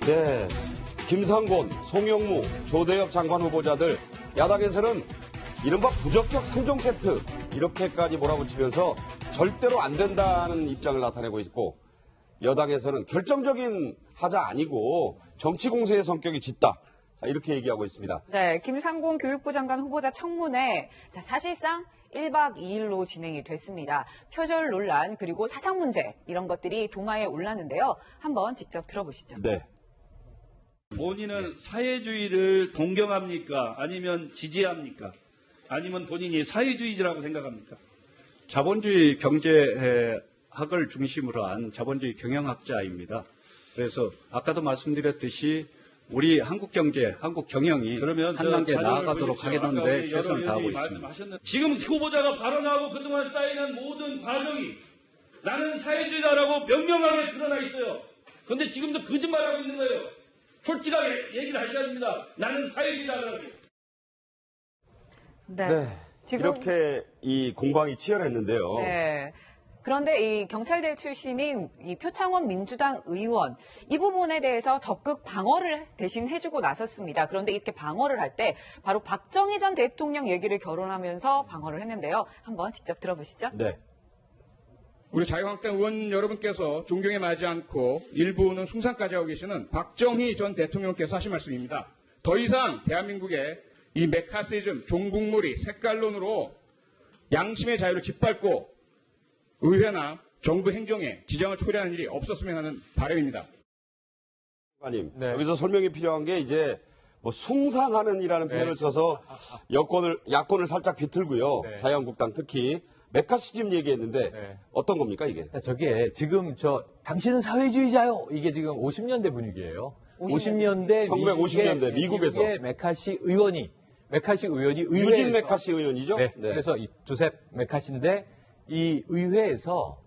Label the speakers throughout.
Speaker 1: 네, 김상곤, 송영무, 조대엽 장관 후보자들 야당에서는 이른바 부적격 3종 세트 이렇게까지 몰아붙이면서 절대로 안 된다는 입장을 나타내고 있고 여당에서는 결정적인 하자 아니고 정치 공세의 성격이 짙다. 자, 이렇게 얘기하고 있습니다.
Speaker 2: 네, 김상곤 교육부 장관 후보자 청문회 사실상 1박 2일로 진행이 됐습니다. 표절 논란 그리고 사상 문제 이런 것들이 도마에 올랐는데요. 한번 직접 들어보시죠.
Speaker 1: 네.
Speaker 3: 본인은 사회주의를 동경합니까? 아니면 지지합니까? 아니면 본인이 사회주의자라고 생각합니까?
Speaker 4: 자본주의 경제학을 중심으로 한 자본주의 경영학자입니다. 그래서 아까도 말씀드렸듯이 우리 한국 경제, 한국 경영이 한 단계 나아가도록 하겠는데 최선을 다하고 있습니다.
Speaker 3: 지금 후보자가 발언하고 그동안 쌓이는 모든 과정이 나는 사회주의자라고 명명하게 드러나 있어요. 그런데 지금도 거짓말하고 있는 거예요. 솔직하게 얘기를 하셔야 됩니다. 나는 사회주의자라고.
Speaker 1: 네.
Speaker 2: 지금
Speaker 1: 이렇게 이 공방이 치열했는데요.
Speaker 2: 네. 그런데 이 경찰대 출신인 이 표창원 민주당 의원 이 부분에 대해서 적극 방어를 대신 해주고 나섰습니다. 그런데 이렇게 방어를 할 때 바로 박정희 전 대통령 얘기를 거론하면서 방어를 했는데요. 한번 직접 들어보시죠.
Speaker 1: 네.
Speaker 5: 우리 자유한국당 의원 여러분께서 존경에 맞지 않고 일부는 숭상까지 하고 계시는 박정희 전 대통령께서 하신 말씀입니다. 더 이상 대한민국의 이 메카시즘, 종북몰이, 색깔론으로 양심의 자유를 짓밟고 의회나 정부 행정에 지장을 초래하는 일이 없었으면 하는 바람입니다.
Speaker 1: 장관님,
Speaker 6: 네.
Speaker 1: 여기서 설명이 필요한 게 이제 뭐 숭상하는 이라는 표현을 써서 야권을 살짝 비틀고요.
Speaker 6: 네.
Speaker 1: 자유한국당 특히 메카시즘 얘기했는데
Speaker 6: 네.
Speaker 1: 어떤 겁니까 이게?
Speaker 6: 저게 지금 당신은 사회주의자요. 이게 지금 50년대 분위기예요. 50년대
Speaker 1: 1950년대 미국에서.
Speaker 6: 미국의 메카시 의원이 의회에서
Speaker 1: 유진 메카시 의원이죠?
Speaker 6: 네. 그래서 이 조셉 메카시인데 이 의회에서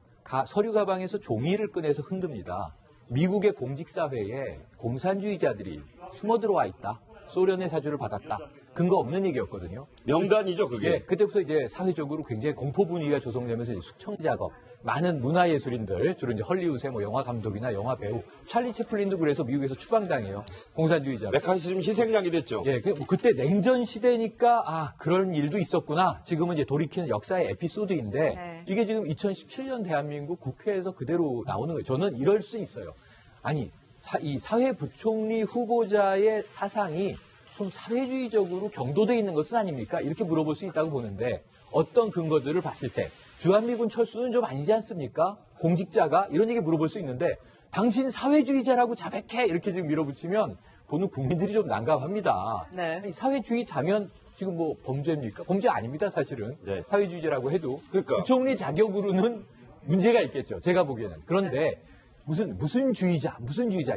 Speaker 6: 서류 가방에서 종이를 꺼내서 흔듭니다. 미국의 공직사회에 공산주의자들이 숨어 들어와 있다. 소련의 사주를 받았다. 근거 없는 얘기였거든요.
Speaker 1: 명단이죠, 그게.
Speaker 6: 네, 그때부터 이제 사회적으로 굉장히 공포 분위기가 조성되면서 숙청 작업, 많은 문화예술인들, 주로 이제 헐리우드의 뭐 영화 감독이나 영화 배우, 찰리 채플린도 그래서 미국에서 추방당해요. 공산주의자.
Speaker 1: 메카시즘 희생양이 됐죠.
Speaker 6: 예, 그때 냉전 시대니까 그런 일도 있었구나. 지금은 이제 돌이키는 역사의 에피소드인데
Speaker 2: 네.
Speaker 6: 이게 지금 2017년 대한민국 국회에서 그대로 나오는 거예요. 저는 이럴 수 있어요. 아니, 이 사회부총리 후보자의 사상이 좀 사회주의적으로 경도돼 있는 것은 아닙니까? 이렇게 물어볼 수 있다고 보는데 어떤 근거들을 봤을 때 주한미군 철수는 좀 아니지 않습니까? 공직자가 이런 얘기 물어볼 수 있는데 당신 사회주의자라고 자백해 이렇게 지금 밀어붙이면 보는 국민들이 좀 난감합니다.
Speaker 2: 네.
Speaker 6: 아니, 사회주의자면 지금 뭐 범죄입니까? 범죄 아닙니다, 사실은.
Speaker 1: 네.
Speaker 6: 사회주의자라고 해도
Speaker 1: 그러니까.
Speaker 6: 부총리 자격으로는 문제가 있겠죠. 제가 보기에는. 그런데 무슨 주의자.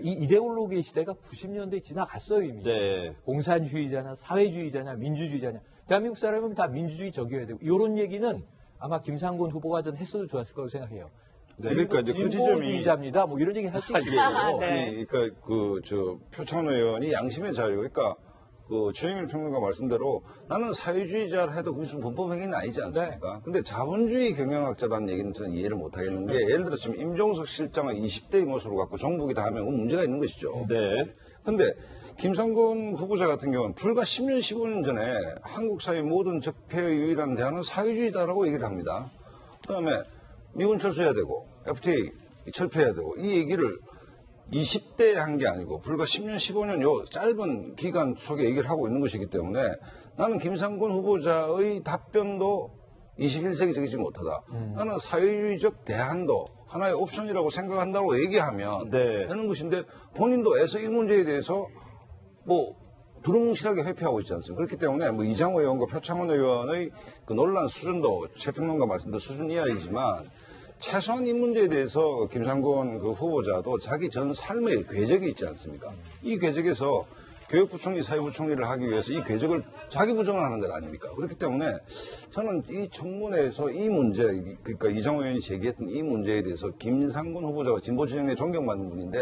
Speaker 6: 이 이데올로기의 시대가 90년대에 지나갔어요, 이미.
Speaker 1: 네.
Speaker 6: 공산주의자냐, 사회주의자냐, 민주주의자냐. 대한민국 사람은 다 민주주의적이어야 되고, 이런 얘기는 아마 김상곤 후보가 전 했어도 좋았을 거라고 생각해요.
Speaker 7: 네, 그러니까 이제 그 지점이
Speaker 6: 진보주의자입니다. 뭐 이런 얘기 할 수 있겠죠.
Speaker 2: 네.
Speaker 7: 아니, 그러니까 표창원 의원이 양심의 자유, 그러니까 최영일 평론가 말씀대로 나는 사회주의자를 해도 그것은 범법 행위는 아니지 않습니까? 근데 자본주의 경영학자라는 얘기는 저는 이해를 못 하겠는 게 예를 들어 지금 임종석 실장을 20대의 모습으로 갖고 정북이다 하면 그건 문제가 있는 것이죠.
Speaker 1: 네.
Speaker 7: 근데 김상곤 후보자 같은 경우는 불과 10년, 15년 전에 한국 사회 모든 적폐의 유일한 대안은 사회주의다라고 얘기를 합니다. 그다음에 미군 철수해야 되고 FTA 철폐해야 되고 이 얘기를 20대에 한 게 아니고 불과 10년, 15년 요 짧은 기간 속에 얘기를 하고 있는 것이기 때문에 나는 김상곤 후보자의 답변도 21세기적이지 못하다. 나는 사회주의적 대안도 하나의 옵션이라고 생각한다고 얘기하면
Speaker 1: 네.
Speaker 7: 되는 것인데 본인도 애써 이 문제에 대해서 뭐 두루뭉실하게 회피하고 있지 않습니까? 그렇기 때문에 뭐 이장호 의원과 표창원 의원의 그 논란 수준도 최평론가 말씀대로 수준 이하이지만 최소한 이 문제에 대해서 김상곤 그 후보자도 자기 전 삶의 궤적이 있지 않습니까? 이 궤적에서 교육부총리, 사회부총리를 하기 위해서 이 궤적을 자기 부정을 하는 것 아닙니까? 그렇기 때문에 저는 이 청문회에서 이 문제, 그러니까 이장호 의원이 제기했던 이 문제에 대해서 김상곤 후보자가 진보 진영에 존경받는 분인데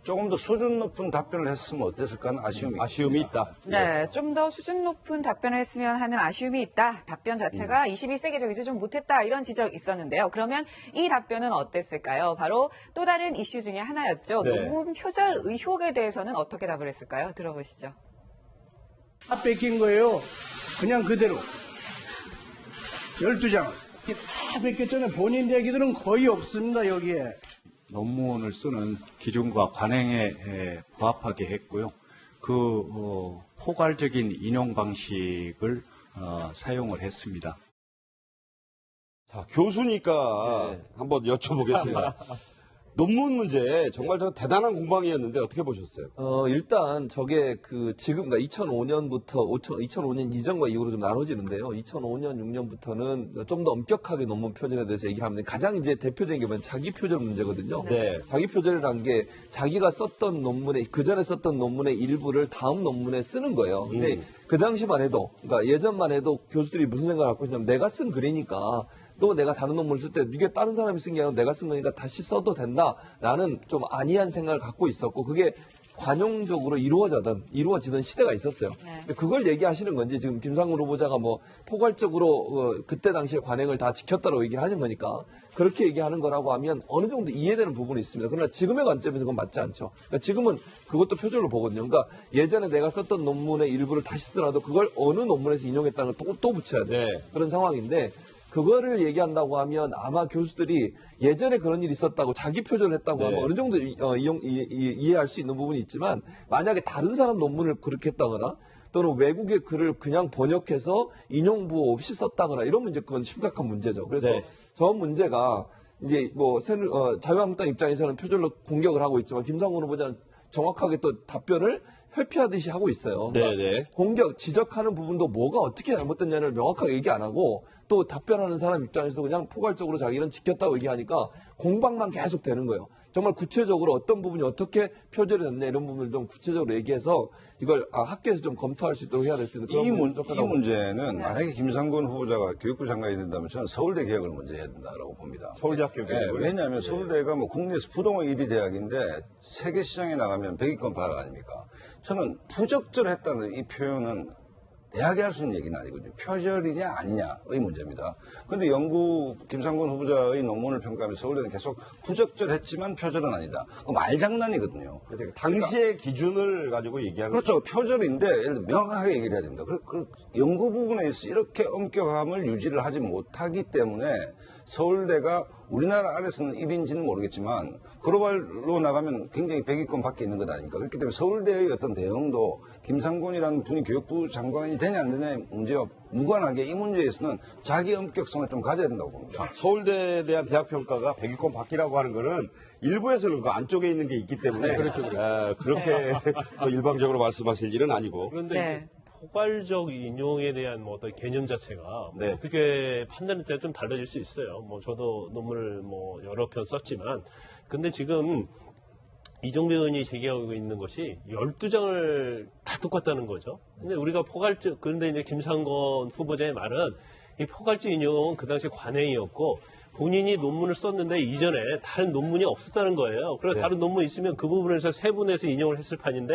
Speaker 7: 조금 더 수준 높은 답변을 했으면 어땠을까 하는
Speaker 1: 아쉬움이 있다.
Speaker 2: 네, 좀 더 수준 높은 답변을 했으면 하는 아쉬움이 있다. 답변 자체가 21세기적이지 좀 못했다. 이런 지적이 있었는데요. 그러면 이 답변은 어땠을까요? 바로 또 다른 이슈 중에 하나였죠.
Speaker 1: 네.
Speaker 2: 논문 표절 의혹에 대해서는 어떻게 답을 했을까요? 들어보시죠.
Speaker 8: 다 뺏긴 거예요. 그냥 그대로. 12장. 다 뺏겼잖아요. 본인 얘기들은 거의 없습니다, 여기에.
Speaker 4: 논문을 쓰는 기준과 관행에 부합하게 했고요. 포괄적인 인용 방식을 사용을 했습니다.
Speaker 1: 자, 교수니까 한번 여쭤보겠습니다. 논문 문제 정말 저 대단한 공방이었는데 어떻게 보셨어요?
Speaker 9: 일단 저게 지금, 그러니까 2005년 이전과 이후로 좀 나눠지는데요. 2005년, 6년부터는 좀 더 엄격하게 논문 표절에 대해서 얘기를 하는데 가장 이제 대표적인 게 뭐냐면 자기 표절 문제거든요.
Speaker 1: 네.
Speaker 9: 자기 표절이라는 게 자기가 썼던 논문에, 그 전에 썼던 논문의 일부를 다음 논문에 쓰는 거예요. 근데 그 당시만 해도, 그러니까 예전만 해도 교수들이 무슨 생각을 갖고 있냐면 내가 쓴 글이니까 또 내가 다른 논문을 쓸 때 이게 다른 사람이 쓴 게 아니라 내가 쓴 거니까 다시 써도 된다라는 좀 안이한 생각을 갖고 있었고 그게 관용적으로 이루어지던 시대가 있었어요.
Speaker 2: 네.
Speaker 9: 근데 그걸 얘기하시는 건지 지금 김상곤 후보자가 뭐 포괄적으로 그때 당시에 관행을 다 지켰다고 얘기를 하는 거니까 그렇게 얘기하는 거라고 하면 어느 정도 이해되는 부분이 있습니다. 그러나 지금의 관점에서 그건 맞지 않죠. 그러니까 지금은 그것도 표절로 보거든요. 그러니까 예전에 내가 썼던 논문의 일부를 다시 쓰더라도 그걸 어느 논문에서 인용했다는 걸 또 붙여야 돼요.
Speaker 1: 네.
Speaker 9: 그런 상황인데 그거를 얘기한다고 하면 아마 교수들이 예전에 그런 일이 있었다고 자기 표절을 했다고 하면 어느 정도 이해할 수 있는 부분이 있지만 만약에 다른 사람 논문을 그렇게 했다거나 또는 외국의 글을 그냥 번역해서 인용부 없이 썼다거나 이러면 이제 그건 심각한 문제죠. 그래서
Speaker 1: 네.
Speaker 9: 저 문제가 이제 자유한국당 입장에서는 표절로 공격을 하고 있지만 김상곤 후보자는 정확하게 또 답변을 회피하듯이 하고 있어요.
Speaker 1: 네네.
Speaker 9: 지적하는 부분도 뭐가 어떻게 잘못됐냐를 명확하게 얘기 안 하고 또 답변하는 사람 입장에서도 그냥 포괄적으로 자기는 지켰다고 얘기하니까 공방만 계속 되는 거예요. 정말 구체적으로 어떤 부분이 어떻게 표절이 됐냐 이런 부분을 좀 구체적으로 얘기해서 이걸 학계에서 좀 검토할 수 있도록 해야 될 텐데
Speaker 7: 이 문제는 만약에 김상곤 후보자가 교육부 장관이 된다면 저는 서울대 개혁을 먼저 해야 된다고 봅니다.
Speaker 1: 서울대학교 교육을.
Speaker 7: 왜냐하면 서울대가 뭐 국내에서 부동의 1위 대학인데 세계 시장에 나가면 100위권 바가 아닙니까? 저는 부적절했다는 이 표현은 대학이 할 수 있는 얘기는 아니거든요. 표절이냐 아니냐의 문제입니다. 그런데 김상곤 후보자의 논문을 평가하면서 서울대는 계속 부적절했지만 표절은 아니다. 말장난이거든요.
Speaker 1: 당시의 기준을 가지고 얘기하는
Speaker 7: 그렇죠. 표절인데 예를 들어 명확하게 얘기를 해야 됩니다. 그 연구 부분에서 이렇게 엄격함을 유지를 하지 못하기 때문에 서울대가 우리나라 안에서는 1위인지는 모르겠지만 글로벌로 나가면 굉장히 100위권 밖에 있는 것 아닙니까? 그렇기 때문에 서울대의 어떤 대응도 김상곤이라는 분이 교육부 장관이 되냐 안 되냐의 문제와 무관하게 이 문제에서는 자기 엄격성을 좀 가져야 된다고 봅니다.
Speaker 1: 서울대에 대한 대학 평가가 100위권 밖이라고 하는 거는 일부에서는 그 안쪽에 있는 게 있기 때문에 그렇게 또 일방적으로 말씀하실 일은 아니고.
Speaker 10: 그런데
Speaker 2: 네.
Speaker 10: 포괄적 인용에 대한 뭐 어떤 개념 자체가
Speaker 1: 네.
Speaker 10: 어떻게 판단에 따라 좀 달라질 수 있어요. 저도 논문을 여러 편 썼지만, 근데 지금 이종배 의원이 제기하고 있는 것이 12장을 다 똑같다는 거죠. 근데 우리가 그런데 이제 김상곤 후보자의 말은 이 포괄적 인용은 그 당시 관행이었고, 본인이 논문을 썼는데 이전에 다른 논문이 없었다는 거예요. 그래서 다른 논문이 있으면 그 부분에서 세분해서 인용을 했을 판인데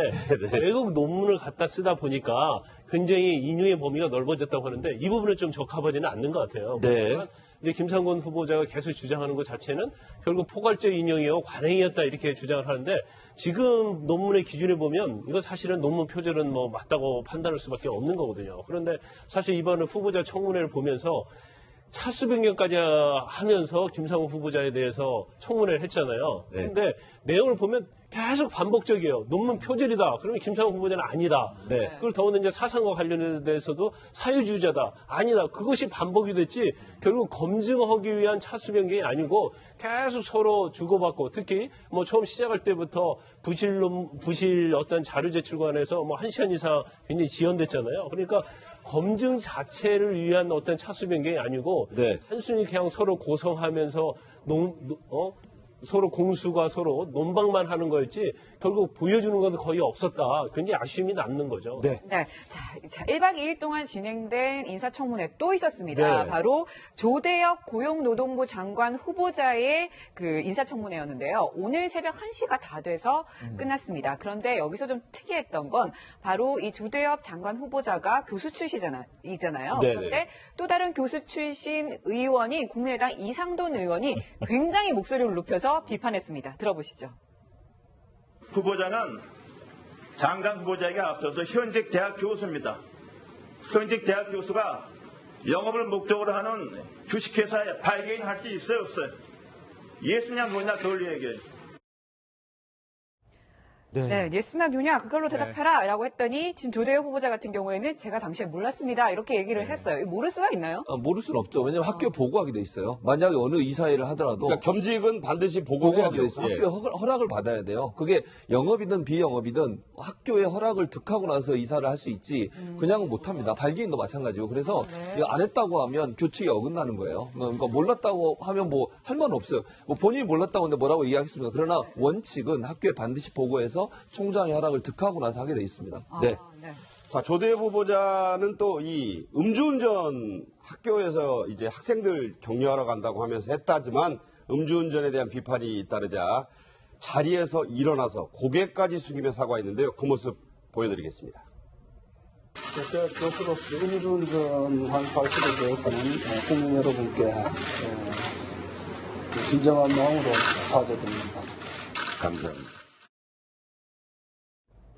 Speaker 10: 외국 논문을 갖다 쓰다 보니까 굉장히 인용의 범위가 넓어졌다고 하는데 이 부분은 좀 적합하지는 않는 것 같아요.
Speaker 1: 네.
Speaker 10: 이제 김상곤 후보자가 계속 주장하는 것 자체는 결국 포괄적 인용이요 관행이었다 이렇게 주장을 하는데 지금 논문의 기준에 보면 이거 사실은 논문 표절은 맞다고 판단할 수밖에 없는 거거든요. 그런데 사실 이번 후보자 청문회를 보면서 차수 변경까지 하면서 김상곤 후보자에 대해서 청문회를 했잖아요.
Speaker 1: 네.
Speaker 10: 근데 내용을 보면 계속 반복적이에요. 논문 표절이다. 그러면 김상곤 후보자는 아니다.
Speaker 1: 네.
Speaker 10: 그리고 더군다나 이제 사상과 관련돼서도 사유주의자다. 아니다. 그것이 반복이 됐지 결국 검증하기 위한 차수 변경이 아니고 계속 서로 주고받고 특히 처음 시작할 때부터 부실 어떤 자료 제출 관해서 1시간 이상 굉장히 지연됐잖아요. 그러니까 검증 자체를 위한 어떤 차수 변경이 아니고
Speaker 1: 네.
Speaker 10: 단순히 그냥 서로 고성하면서 서로 공수가 서로 논박만 하는 거였지 결국 보여주는 건 거의 없었다. 굉장히 아쉬움이 남는 거죠.
Speaker 1: 네.
Speaker 2: 네. 자, 1박 2일 동안 진행된 인사청문회 또 있었습니다.
Speaker 1: 네.
Speaker 2: 바로 조대엽 고용노동부 장관 후보자의 그 인사청문회였는데요. 오늘 새벽 1시가 다 돼서 끝났습니다. 그런데 여기서 좀 특이했던 건 바로 이 조대엽 장관 후보자가 교수 출신이잖아요.
Speaker 1: 네네.
Speaker 2: 그런데 또 다른 교수 출신 의원이 국민의당 이상돈 의원이 굉장히 목소리를 높여서 비판했습니다. 들어보시죠.
Speaker 11: 후보자는 장관 후보자에게 앞서서 현직 대학 교수입니다. 현직 대학 교수가 영업을 목적으로 하는 주식회사에 발개인할 수 있어요, 없어요? 예스냐 뭐냐 그걸 얘기해요.
Speaker 2: 네, 예스나 노냐 그걸로 대답해라 라고 했더니 지금 조대엽 후보자 같은 경우에는 제가 당시에 몰랐습니다 이렇게 얘기를 했어요. 모를 수가 있나요?
Speaker 9: 모를 수는 없죠. 왜냐하면 학교 보고하게 돼 있어요. 만약에 어느 이사회를 하더라도
Speaker 1: 그러니까 겸직은 반드시
Speaker 9: 보고하게
Speaker 1: 보고해야죠.
Speaker 9: 돼 있어요. 학교 허락을 받아야 돼요. 그게 영업이든 비영업이든 학교의 허락을 득하고 나서 이사를 할 수 있지 그냥은 못합니다. 발기인도 마찬가지고. 그래서 이거 안 했다고 하면 규칙이 어긋나는 거예요. 그러니까 몰랐다고 하면 뭐 할 말은 없어요. 뭐 본인이 몰랐다고 하는데 뭐라고 얘기하겠습니까? 그러나 원칙은 학교에 반드시 보고해서 총장의 허락을 득하고 나서 하게 돼 있습니다.
Speaker 1: 네. 자, 조대엽 후보자는 또 이 음주운전 학교에서 이제 학생들 격려하러 간다고 하면서 했다지만 음주운전에 대한 비판이 잇따르자 자리에서 일어나서 고개까지 숙이며 사과했는데요. 그 모습 보여드리겠습니다.
Speaker 8: 교수로서 음주운전한 사실에 대해서는 국민 여러분께 진정한 마음으로 사죄드립니다.
Speaker 7: 감사합니다.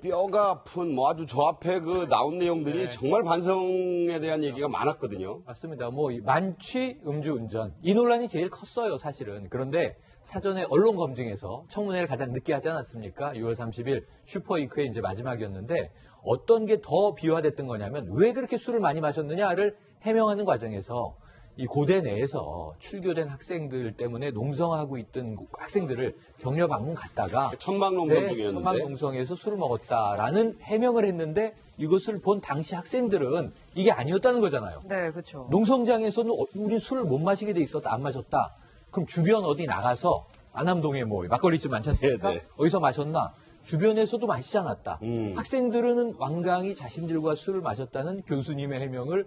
Speaker 1: 뼈가 아픈 뭐 아주 저 앞에 그 나온 내용들이 정말 반성에 대한 얘기가 많았거든요.
Speaker 6: 맞습니다. 뭐 만취 음주운전 이 논란이 제일 컸어요, 사실은. 그런데 사전에 언론 검증에서 청문회를 가장 늦게 하지 않았습니까? 6월 30일 슈퍼위크의 이제 마지막이었는데 어떤 게 더 비화됐던 거냐면 왜 그렇게 술을 많이 마셨느냐를 해명하는 과정에서 이 고대 내에서 출교된 학생들 때문에 농성하고 있던 학생들을 격려 방문 갔다가
Speaker 1: 천막농성 중이었는데
Speaker 6: 천막농성에서 술을 먹었다라는 해명을 했는데 이것을 본 당시 학생들은 이게 아니었다는 거잖아요.
Speaker 2: 네, 그렇죠.
Speaker 6: 농성장에서는 우린 술을 못 마시게 돼 있었다, 안 마셨다. 그럼 주변 어디 나가서 안암동에 뭐 막걸리집 많지 않습니까?
Speaker 1: 네.
Speaker 6: 어디서 마셨나? 주변에서도 마시지 않았다. 학생들은 완강히 자신들과 술을 마셨다는 교수님의 해명을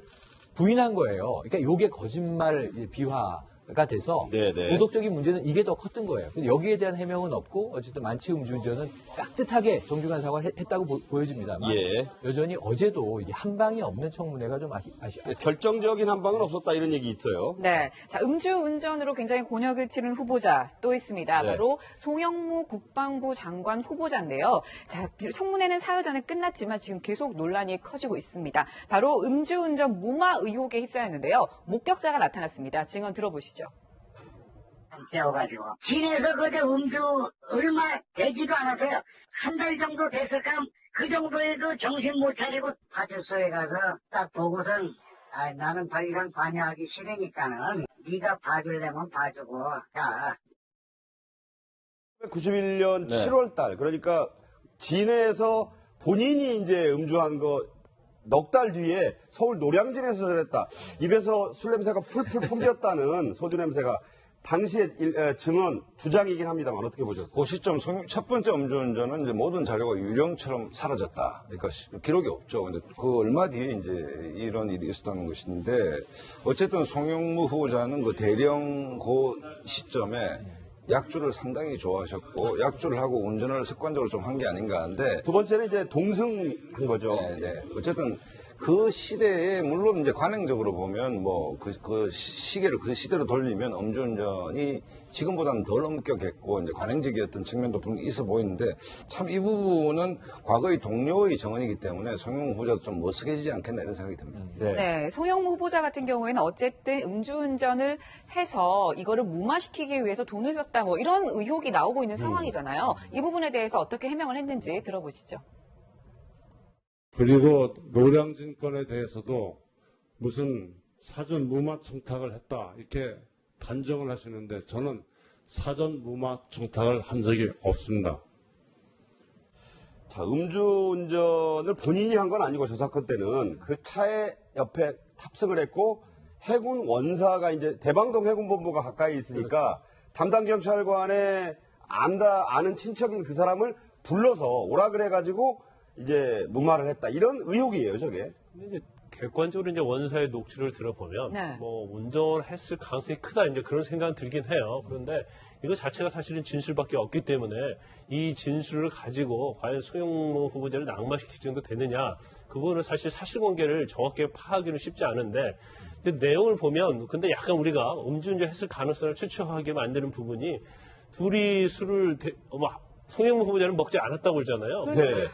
Speaker 6: 부인한 거예요. 그러니까 이게 거짓말 비화가 돼서
Speaker 1: 네네.
Speaker 6: 도덕적인 문제는 이게 더 컸던 거예요. 근데 여기에 대한 해명은 없고 어쨌든 만취 음주운전은 깍듯하게 정중한 사과를 했다고 보여집니다만
Speaker 1: 예.
Speaker 6: 여전히 어제도 이게 한 방이 없는 청문회가 좀 아쉽다.
Speaker 1: 결정적인 한 방은 없었다 이런 얘기 있어요.
Speaker 2: 네. 자, 음주운전으로 굉장히 곤욕을 치른 후보자 또 있습니다.
Speaker 1: 네.
Speaker 2: 바로 송영무 국방부 장관 후보자인데요. 자, 청문회는 사흘 전에 끝났지만 지금 계속 논란이 커지고 있습니다. 바로 음주운전 무마 의혹에 휩싸였는데요. 목격자가 나타났습니다. 증언 들어보시죠.
Speaker 12: 세워가지고 진에서 그저 음주 얼마 되지도 않았어요. 한 달 정도 됐을까 그 정도에도 정신 못 차리고 파출소에 가서 딱 보고선 나는 더 이상 관여하기 싫으니까는 네가 봐주려면 봐주고 자.
Speaker 1: 1991년 7월 달 그러니까 진해에서 본인이 이제 음주한 거 넉 달 뒤에 서울 노량진에서 그랬다. 입에서 술 냄새가 풀풀 풍겼다는 소주 냄새가 당시의 증언 주장이긴 합니다만 어떻게 보셨어요?
Speaker 7: 그 시점 첫 번째 음주운전은 이제 모든 자료가 유령처럼 사라졌다. 그러니까 기록이 없죠. 근데 그 얼마 뒤에 이제 이런 일이 있었다는 것인데 어쨌든 송영무 후보자는 그 대령 그 시점에 약주를 상당히 좋아하셨고 약주를 하고 운전을 습관적으로 좀 한 게 아닌가 하는데
Speaker 1: 두 번째는 이제 동승한 거죠.
Speaker 7: 네. 어쨌든 그 시대에 물론 이제 관행적으로 보면 뭐 그 시계를 그 시대로 돌리면 음주운전이 지금보다는 덜 엄격했고 이제 관행적이었던 측면도 분명히 있어 보이는데 참 이 부분은 과거의 동료의 정언이기 때문에 송영무 후보자도 좀 머쓱해지지 않겠나 이런 생각이 듭니다.
Speaker 2: 네, 송영무 후보자 같은 경우에는 어쨌든 음주운전을 해서 이거를 무마시키기 위해서 돈을 썼다 뭐 이런 의혹이 나오고 있는 상황이잖아요. 이 부분에 대해서 어떻게 해명을 했는지 들어보시죠.
Speaker 13: 그리고 노량진 건에 대해서도 무슨 사전 무마 청탁을 했다 이렇게 단정을 하시는데 저는 사전 무마 청탁을 한 적이 없습니다.
Speaker 1: 자, 음주운전을 본인이 한 건 아니고 저 사건 때는 그 차에 옆에 탑승을 했고 해군 원사가 이제 대방동 해군본부가 가까이 있으니까 담당 경찰관의 아는 친척인 그 사람을 불러서 오라 그래가지고 이제 무마를 했다. 이런 의혹이에요, 저게.
Speaker 10: 근데 이제 객관적으로 이제 원사의 녹취를 들어보면
Speaker 2: 네.
Speaker 10: 뭐 운전을 했을 가능성이 크다 이제 그런 생각은 들긴 해요. 그런데 이거 자체가 사실은 진술밖에 없기 때문에 이 진술을 가지고 과연 송영무 후보자를 낙마시킬 정도 되느냐 그 부분은 사실 사실관계를 정확하게 파악하기는 쉽지 않은데 근데 내용을 보면 근데 약간 우리가 음주운전했을 가능성을 추측하게 만드는 부분이 둘이 술을 송영무 후보자는 먹지 않았다고 그러잖아요.
Speaker 1: 네.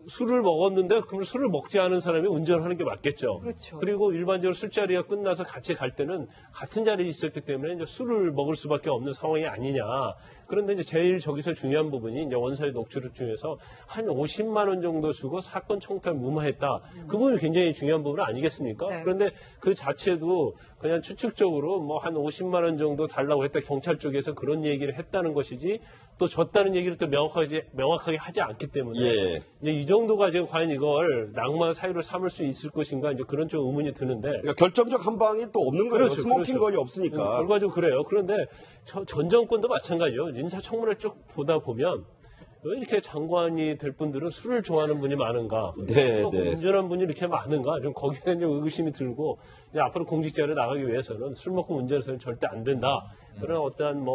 Speaker 10: 술을 먹었는데 그럼 술을 먹지 않은 사람이 운전하는 게 맞겠죠.
Speaker 2: 그렇죠.
Speaker 10: 그리고 일반적으로 술자리가 끝나서 같이 갈 때는 같은 자리에 있었기 때문에 이제 술을 먹을 수밖에 없는 상황이 아니냐. 그런데 이제 제일 저기서 중요한 부분이 이제 원사의 녹취록 중에서 한 50만 원 정도 주고 사건 청탁 무마했다. 그 부분이 굉장히 중요한 부분 아니겠습니까?
Speaker 2: 네.
Speaker 10: 그런데 그 자체도 그냥 추측적으로 뭐 한 50만 원 정도 달라고 했다. 경찰 쪽에서 그런 얘기를 했다는 것이지 또 줬다는 얘기를 또 명확하게 하지 않기 때문에
Speaker 1: 예.
Speaker 10: 이제 이 정도가 지금 과연 이걸 낙마 사유를 삼을 수 있을 것인가 이제 그런 좀 의문이 드는데
Speaker 1: 그러니까 결정적 한 방이 또 없는 거예요.
Speaker 10: 그렇죠,
Speaker 1: 스모킹
Speaker 10: 그렇죠.
Speaker 1: 건이 없으니까.
Speaker 10: 결과적으로 그래요. 그런데 전 정권도 마찬가지요. 인사청문회 쭉 보다 보면 왜 이렇게 장관이 될 분들은 술을 좋아하는 분이 많은가?
Speaker 1: 네,
Speaker 10: 또
Speaker 1: 네.
Speaker 10: 운전한 분이 이렇게 많은가? 좀 거기에 좀 의구심이 들고 이제 앞으로 공직자를 나가기 위해서는 술 먹고 운전해서는 절대 안 된다. 그런 어떠한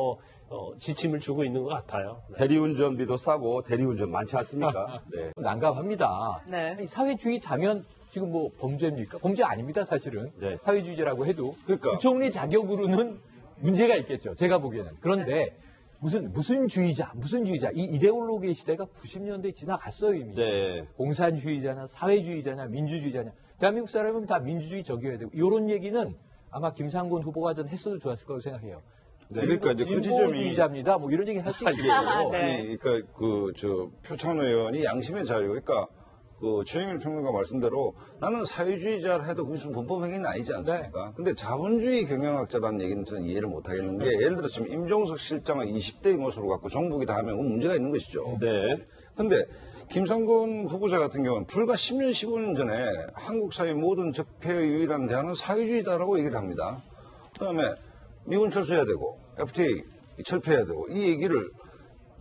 Speaker 10: 지침을 주고 있는 것 같아요.
Speaker 1: 대리운전비도 싸고 대리운전 많지 않습니까? 네.
Speaker 6: 난감합니다.
Speaker 2: 네.
Speaker 6: 이 사회주의자면 지금 뭐 범죄입니까? 범죄 아닙니다, 사실은.
Speaker 1: 네.
Speaker 6: 사회주의자라고 해도.
Speaker 7: 그러니까.
Speaker 6: 부총리 자격으로는 문제가 있겠죠. 제가 보기에는. 그런데 무슨 주의자. 이 이데올로기의 시대가 90년대에 지나갔어요, 이미.
Speaker 1: 네.
Speaker 6: 공산주의자냐, 사회주의자냐, 민주주의자냐. 대한민국 사람은 다 민주주의적이어야 되고. 이런 얘기는 아마 김상곤 후보가 전 했어도 좋았을 거라고 생각해요.
Speaker 7: 그러니까 이제 그 지점이
Speaker 6: 진보주의자입니다. 뭐 이런 얘기 할 수 있겠죠.
Speaker 2: 네.
Speaker 7: 아니, 그러니까 표창원 의원이 양심의 자유, 그러니까 최영일 평론가 말씀대로 나는 사회주의자를 해도 그것은 범법 행위는 아니지 않습니까? 근데 자본주의 경영학자라는 얘기는 저는 이해를 못 하겠는 게 예를 들어 지금 임종석 실장을 20대의 모습으로 갖고 정북이다 하면 그건 문제가 있는 것이죠.
Speaker 1: 네.
Speaker 7: 근데 김상곤 후보자 같은 경우는 불과 10년, 15년 전에 한국 사회 모든 적폐의 유일한 대안은 사회주의다라고 얘기를 합니다. 그다음에 미군 철수해야 되고 FTA 철폐해야 되고 이 얘기를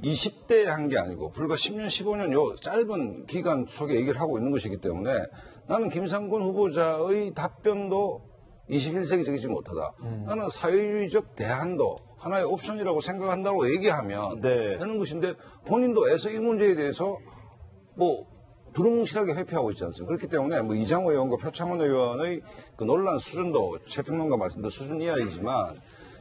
Speaker 7: 20대에 한 게 아니고 불과 10년, 15년 요 짧은 기간 속에 얘기를 하고 있는 것이기 때문에 나는 김상곤 후보자의 답변도 21세기적이지 못하다. 나는 사회주의적 대안도 하나의 옵션이라고 생각한다고 얘기하면
Speaker 1: 네.
Speaker 7: 되는 것인데 본인도 애써 이 문제에 대해서 두루뭉실하게 회피하고 있지 않습니까? 그렇기 때문에 이장호 의원과 표창원 의원의 그 논란 수준도 최평론가 말씀대로 수준 이하이지만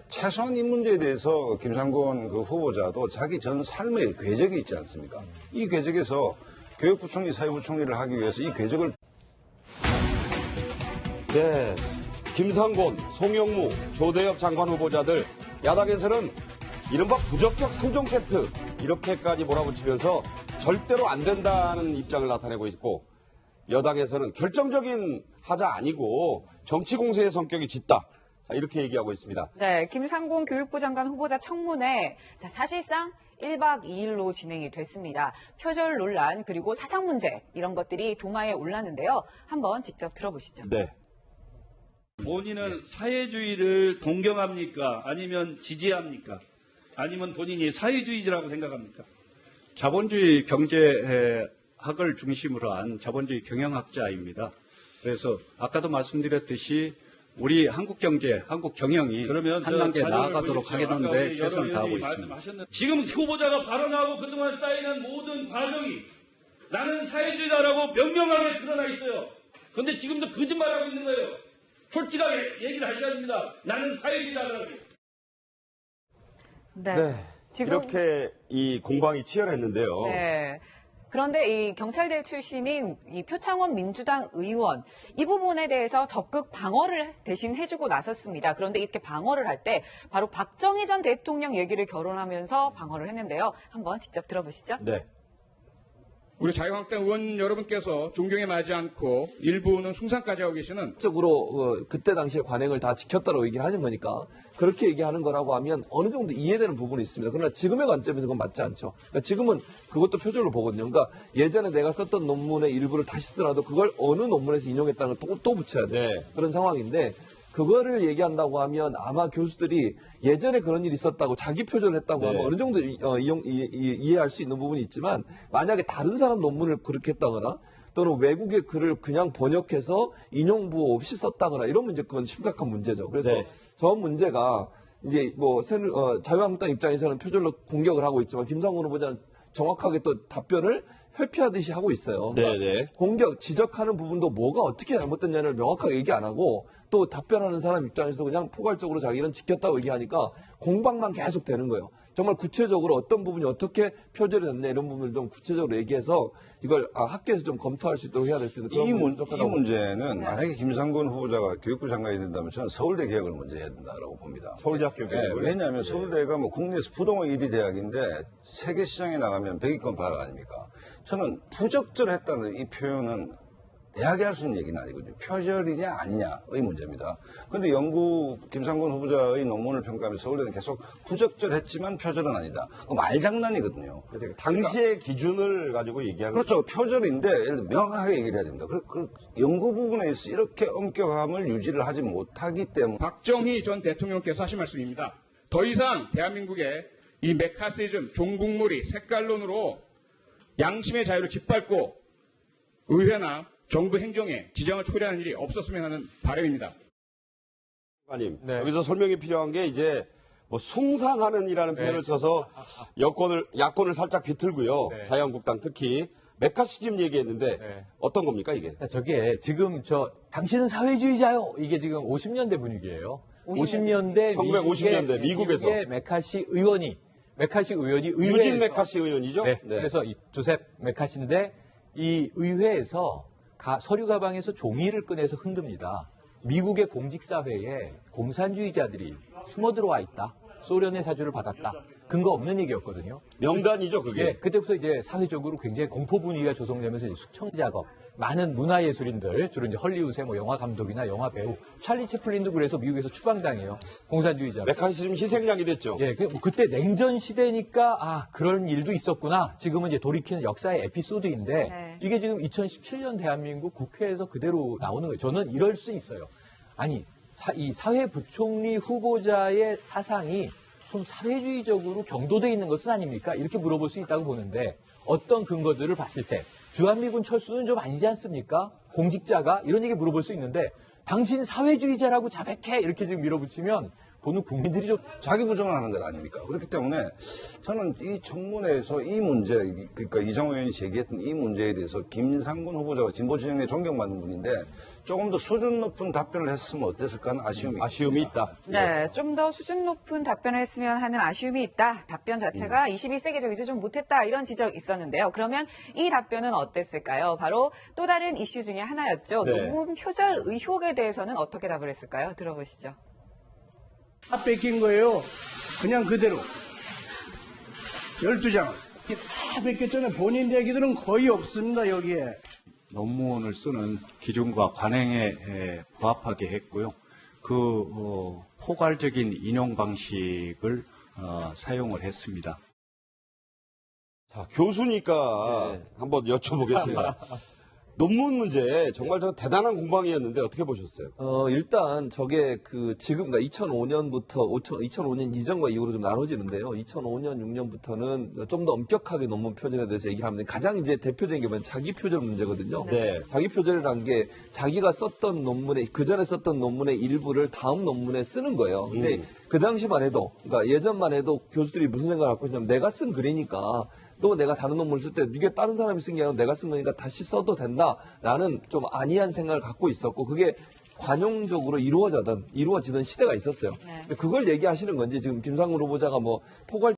Speaker 7: 최소한 이 문제에 대해서 김상곤 그 후보자도 자기 전 삶의 궤적이 있지 않습니까? 이 궤적에서 교육부총리, 사회부총리를 하기 위해서 이 궤적을
Speaker 1: 네. 김상곤, 송영무, 조대엽 장관 후보자들 야당에서는 이른바 부적격 3종 세트 이렇게까지 몰아붙이면서 절대로 안 된다는 입장을 나타내고 있고 여당에서는 결정적인 하자 아니고 정치 공세의 성격이 짙다. 자, 이렇게 얘기하고 있습니다.
Speaker 2: 네, 김상곤 교육부 장관 후보자 청문회 사실상 1박 2일로 진행이 됐습니다. 표절 논란 그리고 사상 문제 이런 것들이 도마에 올랐는데요. 한번 직접 들어보시죠.
Speaker 1: 네.
Speaker 3: 본인은 사회주의를 동경합니까? 아니면 지지합니까? 아니면 본인이 사회주의자라고 생각합니까?
Speaker 4: 자본주의 경제학을 중심으로 한 자본주의 경영학자입니다. 그래서 아까도 말씀드렸듯이 우리 한국 경제, 한국 경영이
Speaker 3: 그러면
Speaker 4: 한 단계
Speaker 3: 자료를
Speaker 4: 나아가도록
Speaker 3: 보십시오. 아까
Speaker 4: 하겠는데
Speaker 3: 우리
Speaker 4: 최선을
Speaker 3: 여러
Speaker 4: 다하고
Speaker 3: 의원님이
Speaker 4: 있습니다.
Speaker 3: 말씀하셨는데 지금 후보자가 발언하고 그동안 쌓이는 모든 과정이 나는 사회주의자라고 명명하게 드러나 있어요. 그런데 지금도 거짓말하고 있는 거예요. 솔직하게 얘기를 하셔야 됩니다. 나는 사회주의자라고.
Speaker 1: 네. 이렇게 이 공방이 치열했는데요.
Speaker 2: 네. 그런데 이 경찰대 출신인 이 표창원 민주당 의원 이 부분에 대해서 적극 방어를 대신 해주고 나섰습니다. 그런데 이렇게 방어를 할 때 바로 박정희 전 대통령 얘기를 거론하면서 방어를 했는데요. 한번 직접 들어보시죠.
Speaker 1: 네.
Speaker 5: 우리 자유한국당 의원 여러분께서 존경에 맞지 않고 일부는 숭상까지 하고 계시는
Speaker 9: 적으로 그때 당시에 관행을 다 지켰다고 얘기를 하는 거니까 그렇게 얘기하는 거라고 하면 어느 정도 이해되는 부분이 있습니다. 그러나 지금의 관점에서 그건 맞지 않죠. 그러니까 지금은 그것도 표절로 보거든요. 그러니까 예전에 내가 썼던 논문의 일부를 다시 쓰더라도 그걸 어느 논문에서 인용했다는 걸 또 붙여야 돼요.
Speaker 1: 네.
Speaker 9: 그런 상황인데 그거를 얘기한다고 하면 아마 교수들이 예전에 그런 일이 있었다고 자기 표절을 했다고 하면 어느 정도 이해할 수 있는 부분이 있지만 만약에 다른 사람 논문을 그렇게 했다거나 또는 외국의 글을 그냥 번역해서 인용부 없이 썼다거나 이러면 이제 그건 심각한 문제죠. 그래서 저 문제가 이제 뭐 자유한국당 입장에서는 표절로 공격을 하고 있지만 김상곤 후보자는 정확하게 또 답변을 회피하듯이 하고 있어요. 그러니까 공격, 지적하는 부분도 뭐가 어떻게 잘못됐냐를 명확하게 얘기 안 하고 또 답변하는 사람 입장에서도 그냥 포괄적으로 자기는 지켰다고 얘기하니까 공방만 계속 되는 거예요. 정말 구체적으로 어떤 부분이 어떻게 표절이 됐냐 이런 부분을 좀 구체적으로 얘기해서 이걸 학계에서 좀 검토할 수 있도록 해야 될 텐데
Speaker 7: 이 문제는 만약에 김상곤 후보자가 교육부 장관이 된다면 저는 서울대 개혁을 먼저 해야 된다고 봅니다.
Speaker 1: 서울대학교 개혁을?
Speaker 7: 왜냐하면 서울대가 뭐 국내에서 부동의 1위 대학인데 세계 시장에 나가면 100위권 바가 아닙니까? 저는 부적절했다는 이 표현은 대학이 할 수 있는 얘기는 아니거든요. 표절이냐 아니냐의 문제입니다. 그런데 김상곤 후보자의 논문을 평가하면서 서울대는 계속 부적절했지만 표절은 아니다. 말장난이거든요.
Speaker 1: 당시의 기준을 가지고 얘기하는
Speaker 7: 그렇죠. 표절인데 예를 들어 명확하게 얘기를 해야 됩니다. 그 연구 부분에서 이렇게 엄격함을 유지를 하지 못하기 때문에
Speaker 5: 박정희 전 대통령께서 하신 말씀입니다. 더 이상 대한민국의 이 메카시즘, 종북물이 색깔론으로 양심의 자유를 짓밟고 의회나 정부 행정에 지장을 초래하는 일이 없었으면 하는 바람입니다.
Speaker 1: 장관님, 여기서 설명이 필요한 게 이제 뭐 숭상하는이라는 표현을 써서 야권을 살짝 비틀고요. 자유한국당 특히 메카시즘 얘기했는데 어떤 겁니까 이게?
Speaker 6: 저게 지금 당신은 사회주의자요. 이게 지금 50년대 분위기예요. 50년대
Speaker 1: 1950년대 미국에서
Speaker 6: 메카시 의원이
Speaker 1: 유진 메카시 의원이죠?
Speaker 6: 그래서 이 조셉 메카시인데 이 의회에서 서류 가방에서 종이를 꺼내서 흔듭니다. 미국의 공직사회에 공산주의자들이 숨어 들어와 있다. 소련의 사주를 받았다. 근거 없는 얘기였거든요.
Speaker 1: 명단이죠, 그게.
Speaker 6: 그때부터 이제 사회적으로 굉장히 공포 분위기가 조성되면서 숙청 작업, 많은 문화예술인들, 주로 이제 헐리우드의 뭐 영화 감독이나 영화 배우, 찰리 채플린도 그래서 미국에서 추방당해요. 공산주의자.
Speaker 1: 메카시즘 희생양이 됐죠.
Speaker 6: 그때 냉전 시대니까 그런 일도 있었구나. 지금은 이제 돌이키는 역사의 에피소드인데 이게 지금 2017년 대한민국 국회에서 그대로 나오는 거예요. 저는 이럴 수 있어요. 아니, 이 사회부총리 후보자의 사상이 좀 사회주의적으로 경도돼 있는 것은 아닙니까? 이렇게 물어볼 수 있다고 보는데 어떤 근거들을 봤을 때 주한미군 철수는 좀 아니지 않습니까? 공직자가 이런 얘기 물어볼 수 있는데 당신 사회주의자라고 자백해 이렇게 지금 밀어붙이면 보는 국민들이 좀
Speaker 7: 자기 부정을 하는 것 아닙니까? 그렇기 때문에 저는 이 청문회에서 이 문제, 그러니까 이장호 의원이 제기했던 이 문제에 대해서 김상곤 후보자가 진보 진영에 존경받는 분인데 조금 더 수준 높은 답변을 했으면 어땠을까 하는 아쉬움이
Speaker 1: 있다.
Speaker 2: 네, 좀 더 수준 높은 답변을 했으면 하는 아쉬움이 있다. 답변 자체가 21세기적 이제 좀 못했다 이런 지적이 있었는데요. 그러면 이 답변은 어땠을까요? 바로 또 다른 이슈 중에 하나였죠. 논문 표절 의혹에 대해서는 어떻게 답을 했을까요? 들어보시죠.
Speaker 8: 다 뺏긴 거예요. 그냥 그대로. 12장. 다 뺏겼잖아요. 본인 얘기들은 거의 없습니다, 여기에.
Speaker 4: 논문을 쓰는 기준과 관행에 부합하게 했고요. 포괄적인 인용 방식을 사용을 했습니다.
Speaker 1: 자, 교수니까 한번 여쭤보겠습니다. 논문 문제 정말 저 대단한 공방이었는데 어떻게 보셨어요?
Speaker 9: 일단 저게 지금 2005년부터 2005년 이전과 이후로 좀 나눠지는데요. 2005년 6년부터는 좀 더 엄격하게 논문 표절에 대해서 얘기를 하는데 가장 이제 대표적인 게 뭐냐면 자기 표절 문제거든요. 자기 표절이라는 게 자기가 썼던 논문에 그 전에 썼던 논문의 일부를 다음 논문에 쓰는 거예요. 근데 그 당시만 해도 그러니까 예전만 해도 교수들이 무슨 생각을 갖고 있냐면 내가 쓴 글이니까 또 내가 다른 논문을 쓸 때 이게 다른 사람이 쓴 게 아니라 내가 쓴 거니까 다시 써도 된다라는 좀 안이한 생각을 갖고 있었고 그게 관용적으로 이루어지던 시대가 있었어요. 그걸 얘기하시는 건지 지금 김상곤 후보자가 뭐 포괄